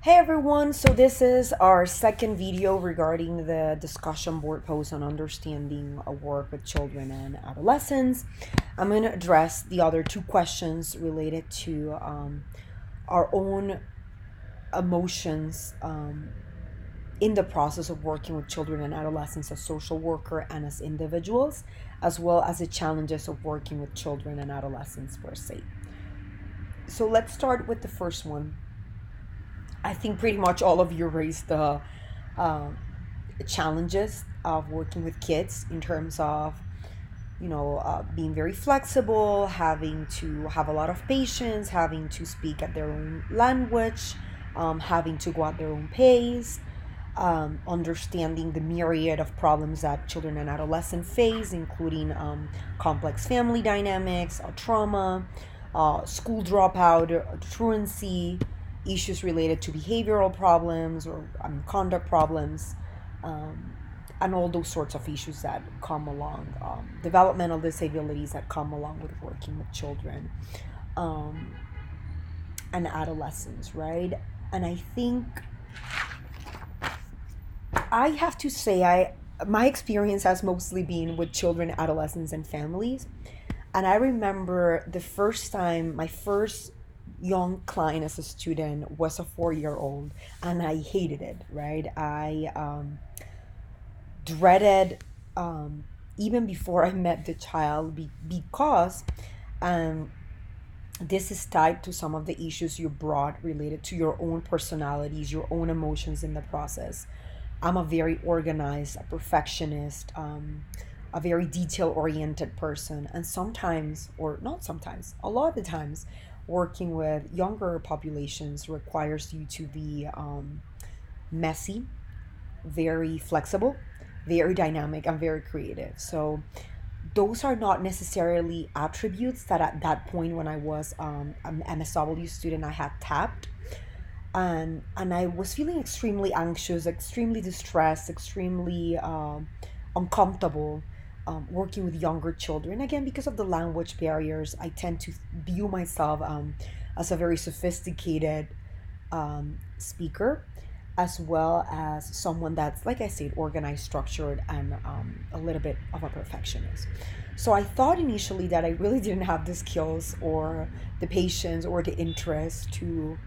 Hey everyone, so this is our second video regarding the discussion board post on understanding a work with children and adolescents. I'm going to address the other two questions related to our own emotions in the process of working with children and adolescents as social worker and as individuals, as well as the challenges of working with children and adolescents per se. So let's start with the first one. I think pretty much all of you raised the uh, challenges of working with kids in terms of being very flexible, having to have a lot of patience, having to speak at their own language, having to go at their own pace, understanding the myriad of problems that children and adolescents face, including complex family dynamics, trauma, school dropout, truancy, issues related to behavioral problems or conduct problems, um, and all those sorts of issues that come along, developmental disabilities that come along with working with children um, and adolescents, right? And I think I have to say, my experience has mostly been with children, adolescents, and families. And I remember the first time my first young client as a student was a 4 year old, and I hated it, right? I dreaded even before I met the child because um, this is tied to some of the issues you brought related to your own personalities, your own emotions in the process. I'm a very organized, a perfectionist, a very detail oriented person. And sometimes, or not sometimes, a lot of the times, working with younger populations requires you to be messy, very flexible, very dynamic, and very creative. So those are not necessarily attributes that at that point when I was an MSW student I had tapped, and I was feeling extremely anxious, extremely distressed, extremely uncomfortable working with younger children. Again, because of the language barriers, I tend to view myself as a very sophisticated speaker, as well as someone that's, like I said, organized, structured, and a little bit of a perfectionist. So I thought initially that I really didn't have the skills or the patience or the interest to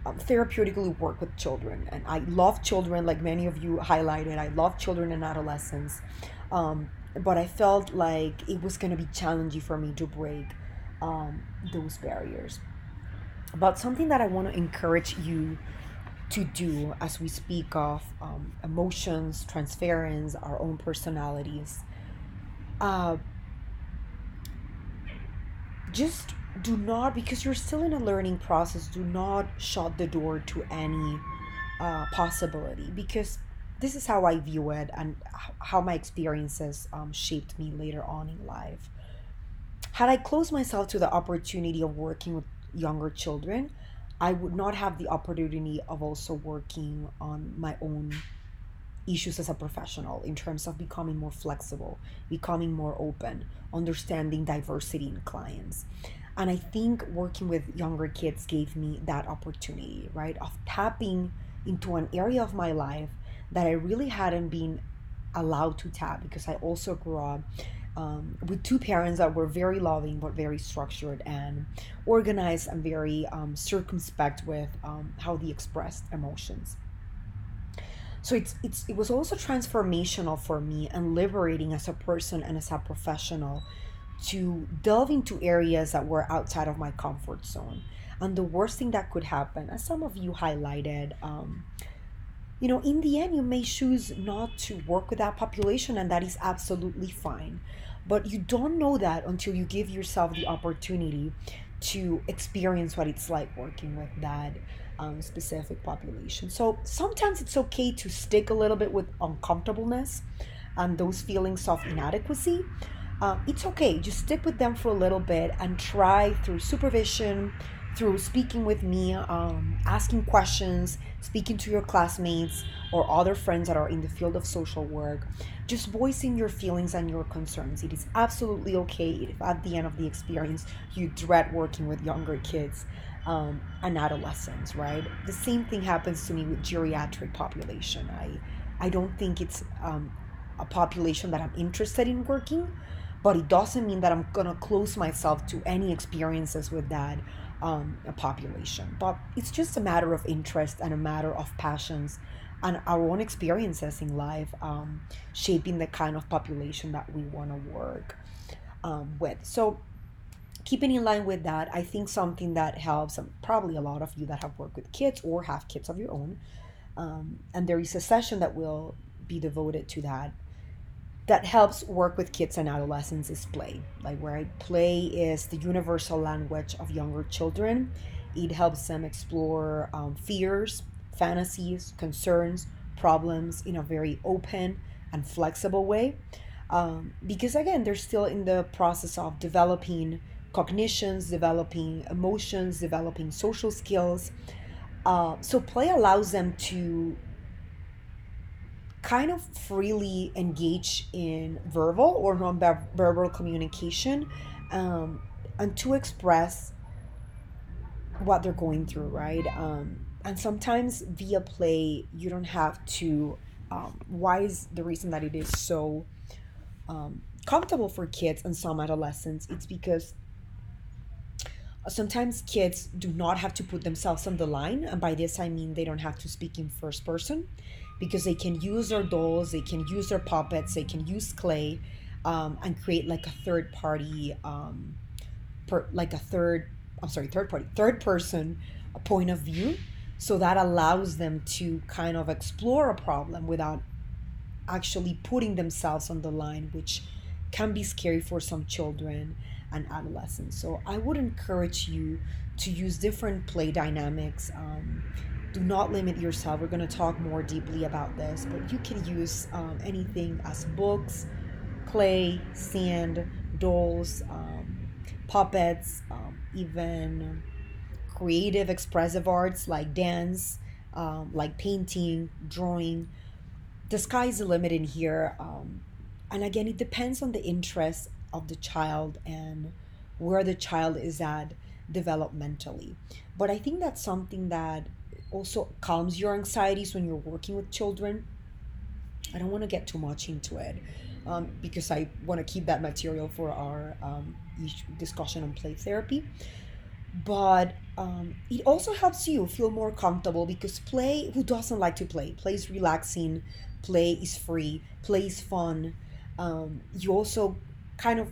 therapeutically work with children. And I love children, like many of you highlighted. I love children and adolescents. But I felt like it was going to be challenging for me to break those barriers. But something that I want to encourage you to do as we speak of emotions, transference, our own personalities, uh, just do not, because you're still in a learning process, do not shut the door to any possibility, because this is how I view it and how my experiences shaped me later on in life. Had I closed myself to the opportunity of working with younger children, I would not have the opportunity of also working on my own issues as a professional in terms of becoming more flexible, becoming more open, understanding diversity in clients. And I think working with younger kids gave me that opportunity, right, of tapping into an area of my life that I really hadn't been allowed to tap, because I also grew up with two parents that were very loving but very structured and organized and very circumspect with how they expressed emotions. So it was also transformational for me and liberating as a person and as a professional to delve into areas that were outside of my comfort zone. And the worst thing that could happen, as some of you highlighted, in the end, you may choose not to work with that population, and that is absolutely fine. But you don't know that until you give yourself the opportunity to experience what it's like working with that specific population. So sometimes it's okay to stick a little bit with uncomfortableness and those feelings of inadequacy. It's okay. Just stick with them for a little bit and try through supervision, through speaking with me, asking questions, speaking to your classmates or other friends that are in the field of social work, just voicing your feelings and your concerns. It is absolutely okay if at the end of the experience you dread working with younger kids. and adolescents, right? The same thing happens to me with geriatric population. I don't think it's a population that I'm interested in working, but it doesn't mean that I'm gonna close myself to any experiences with that a population. But it's just a matter of interest and a matter of passions and our own experiences in life, shaping the kind of population that we want to work with. So keeping in line with that, I think something that helps, probably a lot of you that have worked with kids or have kids of your own, and there is a session that will be devoted to that, that helps work with kids and adolescents, is play. Like, where I play is the universal language of younger children. It helps them explore fears, fantasies, concerns, problems in a very open and flexible way. Because again, they're still in the process of developing cognitions, developing emotions, developing social skills. So play allows them to kind of freely engage in verbal or non-verbal communication, um, and to express what they're going through, right? And sometimes via play, you don't have to. Why is the reason that it is so comfortable for kids and some adolescents? It's because sometimes kids do not have to put themselves on the line, and by this I mean they don't have to speak in first person, because they can use their dolls, they can use their puppets, they can use clay, and create like a third party, like a third, I'm sorry, third party, third person point of view. So that allows them to kind of explore a problem without actually putting themselves on the line, which can be scary for some children and adolescents. So I would encourage you to use different play dynamics. Do not limit yourself. We're going to talk more deeply about this, but you can use anything as books, clay, sand, dolls, puppets, even creative, expressive arts like dance, like painting, drawing. The sky is the limit in here. And again, it depends on the interest of the child and where the child is at developmentally. But I think that's something that also calms your anxieties when you're working with children. I don't want to get too much into it, because I want to keep that material for our discussion on play therapy. But it also helps you feel more comfortable, because play, who doesn't like to play? Play is relaxing, play is free, play is fun. You also kind of,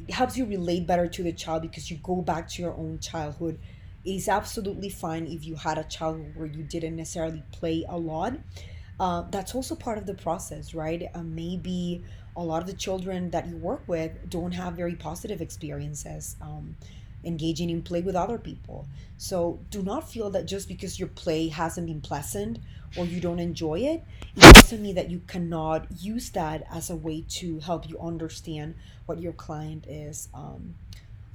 it helps you relate better to the child because you go back to your own childhood. It is absolutely fine if you had a childhood where you didn't necessarily play a lot. That's also part of the process, right? Maybe a lot of the children that you work with don't have very positive experiences engaging in play with other people. So do not feel that just because your play hasn't been pleasant or you don't enjoy it, it doesn't mean that you cannot use that as a way to help you understand what your client is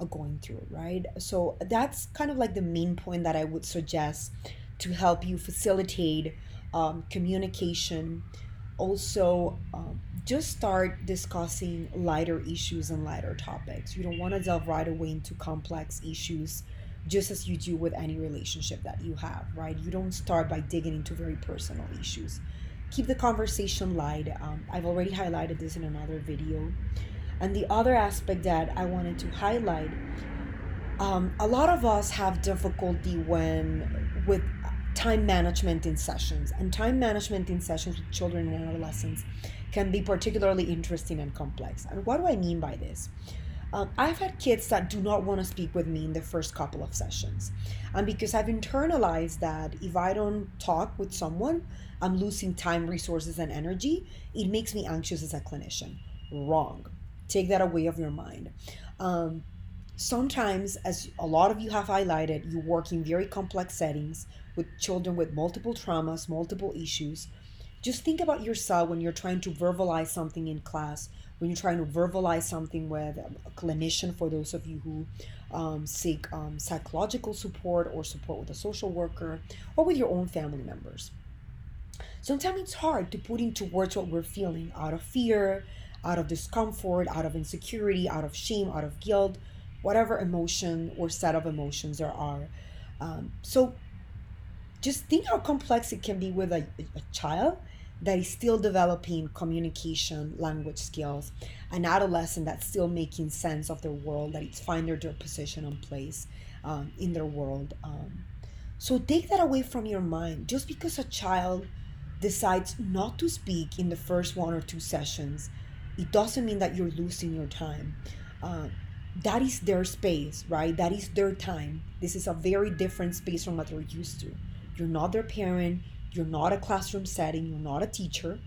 going through, right? So that's kind of like the main point that I would suggest to help you facilitate communication. Also, just start discussing lighter issues and lighter topics. You don't want to delve right away into complex issues, just as you do with any relationship that you have, right? You don't start by digging into very personal issues. Keep the conversation light. I've already highlighted this in another video. And the other aspect that I wanted to highlight, a lot of us have difficulty when with time management in sessions, and time management in sessions with children and adolescents can be particularly interesting and complex. And what do I mean by this? I've had kids that do not want to speak with me in the first couple of sessions, and because I've internalized that if I don't talk with someone, I'm losing time, resources, and energy, it makes me anxious as a clinician. Wrong. Take that away of your mind. um, Sometimes, as a lot of you have highlighted, you work in very complex settings with children with multiple traumas, multiple issues. Just think about yourself when you're trying to verbalize something in class, when you're trying to verbalize something with a clinician, for those of you who seek psychological support or support with a social worker, or with your own family members. Sometimes it's hard to put into words what we're feeling, out of fear, out of discomfort, out of insecurity, out of shame, out of guilt, whatever emotion or set of emotions there are. So just think how complex it can be with a child that is still developing communication, language skills, an adolescent that's still making sense of their world, that it's finding their position and place in their world. So take that away from your mind. Just because a child decides not to speak in the first one or two sessions, it doesn't mean that you're losing your time. Uh, that is their space, right? That is their time. This is a very different space from what they're used to. You're not their parent, you're not a classroom setting, you're not a teacher.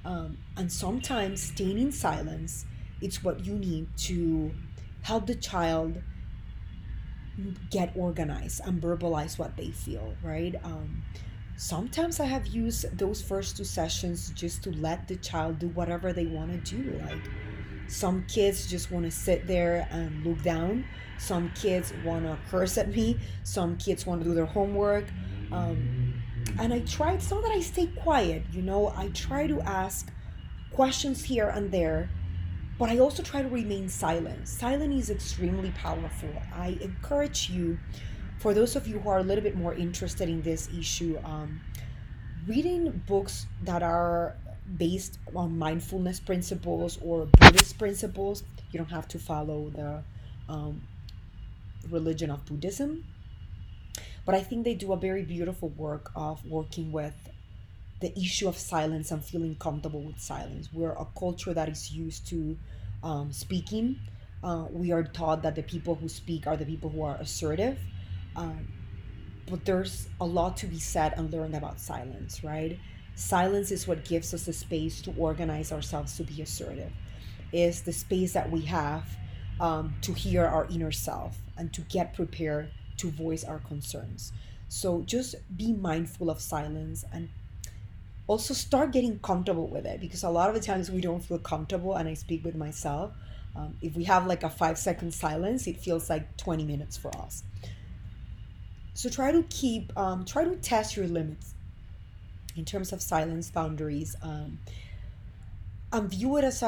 And sometimes staying in silence, it's what you need to help the child get organized and verbalize what they feel, right? Sometimes I have used those first two sessions just to let the child do whatever they want to do. Like some kids just want to sit there and look down. Some kids want to curse at me. Some kids want to do their homework. And I try, it's not that I stay quiet, I try to ask questions here and there, but I also try to remain silent. Silent is extremely powerful. I encourage you, for those of you who are a little bit more interested in this issue, reading books that are based on mindfulness principles or Buddhist principles. You don't have to follow the um, religion of Buddhism, but I think they do a very beautiful work of working with the issue of silence and feeling comfortable with silence. We're a culture that is used to speaking. We are taught that the people who speak are the people who are assertive. Um, but there's a lot to be said and learned about silence, right? Silence is what gives us the space to organize ourselves to be assertive. Is the space that we have to hear our inner self and to get prepared to voice our concerns. So just be mindful of silence and also start getting comfortable with it, because a lot of the times we don't feel comfortable, and I speak with myself. If we have like a 5 second silence, it feels like 20 minutes for us. So try to test your limits in terms of silence boundaries, and view it as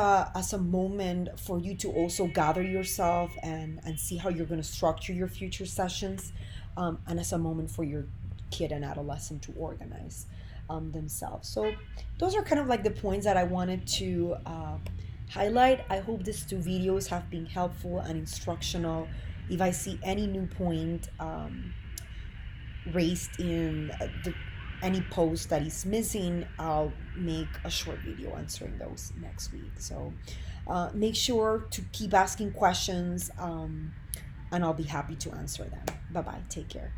a moment for you to also gather yourself and see how you're going to structure your future sessions, and as a moment for your kid and adolescent to organize themselves. So those are kind of like the points that I wanted to highlight. I hope these two videos have been helpful and instructional. If I see any new point raised in any post that is missing, I'll make a short video answering those next week. So make sure to keep asking questions, and I'll be happy to answer them. Bye bye. Take care.